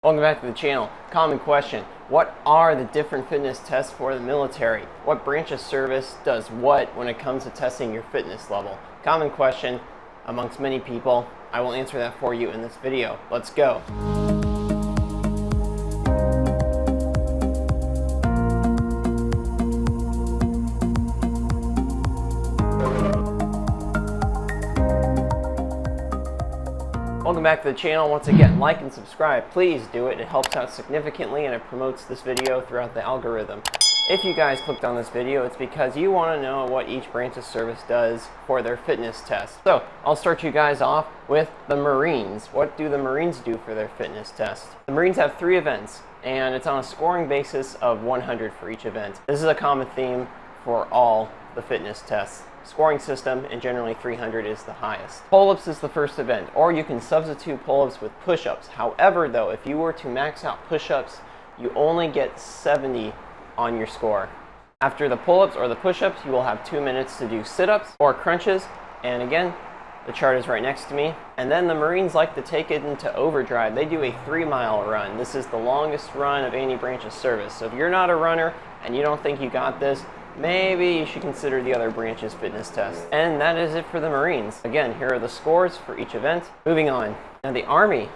Welcome back to the channel. Common question: what are the different fitness tests for the military? What branch of service does what when it comes to testing your fitness level? Common question amongst many people. I will answer that for you in this video. Let's go. Welcome back to the channel. Once again, like and subscribe. Please do it. It helps out significantly and it promotes this video throughout the algorithm. If you guys clicked on this video, it's because you want to know what each branch of service does for their fitness test. So I'll start you guys off with the Marines. What do the Marines do for their fitness test? The Marines have 3 events, and it's on a scoring basis of 100 for each event. This is a common theme for all the fitness tests. Scoring system, and generally 300 is the highest. Pull-ups is the first event, or you can substitute pull-ups with push-ups. However, though, if you were to max out push-ups, you only get 70 on your score. After the pull-ups or the push-ups, you will have 2 minutes to do sit-ups or crunches, and again, the chart is right next to me. And then the Marines like to take it into overdrive. They do a 3-mile run. This is the longest run of any branch of service. So if you're not a runner and you don't think you got this, maybe you should consider the other branch's fitness test. And that is it for the Marines. Again, here are the scores for each event. Moving on. Now the Army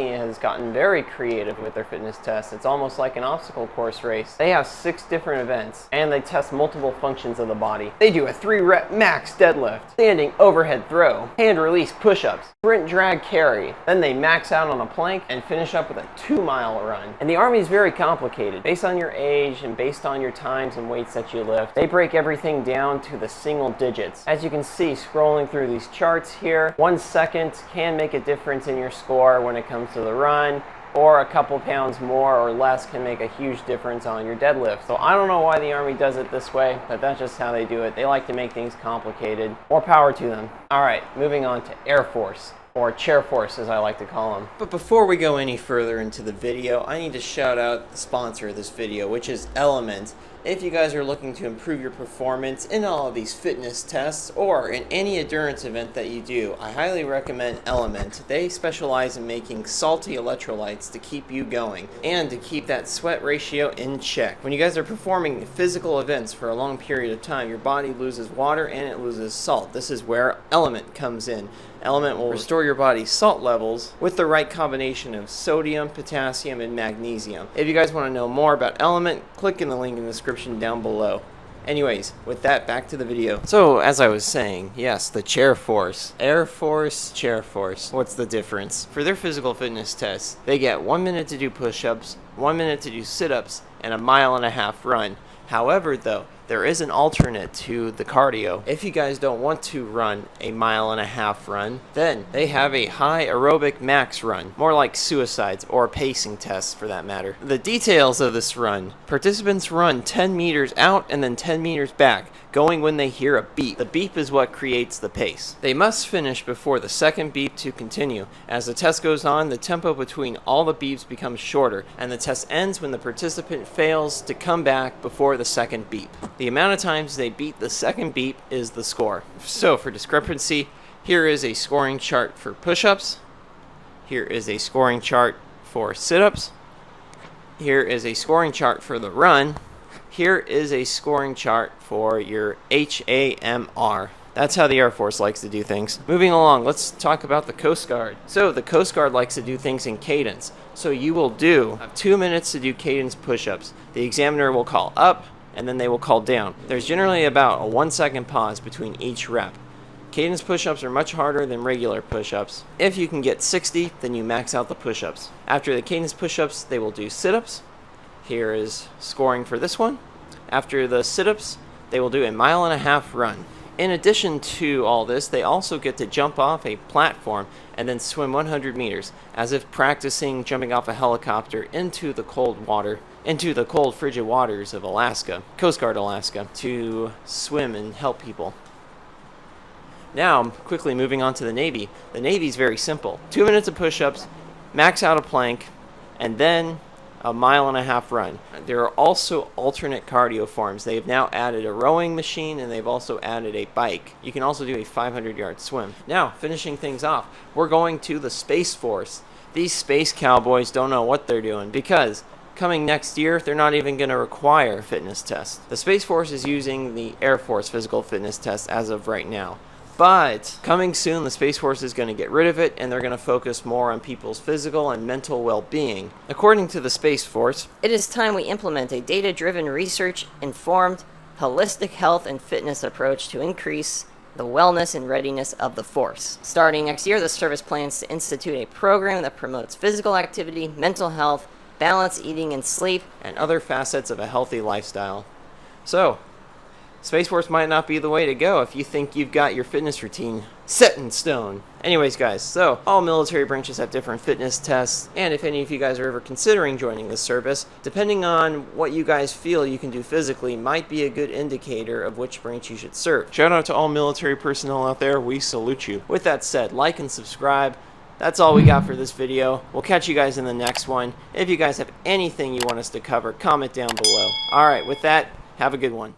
has gotten very creative with their fitness tests. It's almost like an obstacle course race. They have 6 different events, and they test multiple functions of the body. They do a 3-rep max deadlift, standing overhead throw, hand release push-ups, sprint drag carry. Then they max out on a plank and finish up with a 2-mile run. And the Army is very complicated. Based on your age and based on your times and weights that you lift, they break everything down to the single digits. As you can see, scrolling through these charts here, 1 second can make a difference in your score when it comes to the run, or a couple pounds more or less can make a huge difference on your deadlift. So I don't know why the Army does it this way, but that's just how they do it. They like to make things complicated. More power to them. All right, moving on to Air Force, or Chair Force as I like to call them. But before we go any further into the video, I need to shout out the sponsor of this video, which is Element. If you guys are looking to improve your performance in all of these fitness tests or in any endurance event that you do, I highly recommend Element. They specialize in making salty electrolytes to keep you going and to keep that sweat ratio in check. When you guys are performing physical events for a long period of time, your body loses water and it loses salt. This is where Element comes in. Element will restore your body's salt levels with the right combination of sodium, potassium, and magnesium. If you guys want to know more about Element, click in the link in the description down below. Anyways, with that, back to the video. So, as I was saying, yes, the Chair Force. Air Force, Chair Force. What's the difference? For their physical fitness tests, they get 1 minute to do push-ups, 1 minute to do sit-ups, and a 1.5 mile run. However, though, there is an alternate to the cardio. If you guys don't want to run a 1.5 mile run, then they have a high aerobic max run, more like suicides or pacing tests for that matter. The details of this run: participants run 10 meters out and then 10 meters back, going when they hear a beep. The beep is what creates the pace. They must finish before the second beep to continue. As the test goes on, the tempo between all the beeps becomes shorter, and the test ends when the participant fails to come back before the second beep. The amount of times they beat the second beep is the score. So for discrepancy, here is a scoring chart for push-ups. Here is a scoring chart for sit-ups. Here is a scoring chart for the run. Here is a scoring chart for your HAMR. That's how the Air Force likes to do things. Moving along, let's talk about the Coast Guard. So the Coast Guard likes to do things in cadence. So you will have 2 minutes to do cadence push-ups. The examiner will call up, and then they will call down. There's generally about a 1 second pause between each rep. Cadence push-ups are much harder than regular push-ups. If you can get 60, then you max out the push-ups. After the cadence push-ups, they will do sit-ups. Here is scoring for this one. After the sit-ups, they will do a 1.5 mile run. In addition to all this, they also get to jump off a platform and then swim 100 meters, as if practicing jumping off a helicopter into the cold frigid waters of Alaska, Coast Guard Alaska, to swim and help people. Now, quickly moving on to the Navy. The Navy's very simple. 2 minutes of push-ups, max out a plank, and then a 1.5 mile run. There are also alternate cardio forms. They've now added a rowing machine, and they've also added a bike. You can also do a 500-yard swim. Now, finishing things off, we're going to the Space Force. these space cowboys don't know what they're doing, because coming next year, they're not even going to require a fitness test. The Space Force is using the Air Force Physical Fitness Test as of right now. But coming soon, the Space Force is going to get rid of it, and they're going to focus more on people's physical and mental well-being. According to the Space Force, it is time we implement a data-driven, research-informed, holistic health and fitness approach to increase the wellness and readiness of the force. Starting next year, the service plans to institute a program that promotes physical activity, mental health, balanced eating and sleep, and other facets of a healthy lifestyle. So, Space Force might not be the way to go if you think you've got your fitness routine set in stone. Anyways, guys, so all military branches have different fitness tests, and if any of you guys are ever considering joining this service, depending on what you guys feel you can do physically might be a good indicator of which branch you should serve. Shout out to all military personnel out there. We salute you. With that said, like and subscribe. That's all we got for this video. We'll catch you guys in the next one. If you guys have anything you want us to cover, comment down below. Alright, with that, have a good one.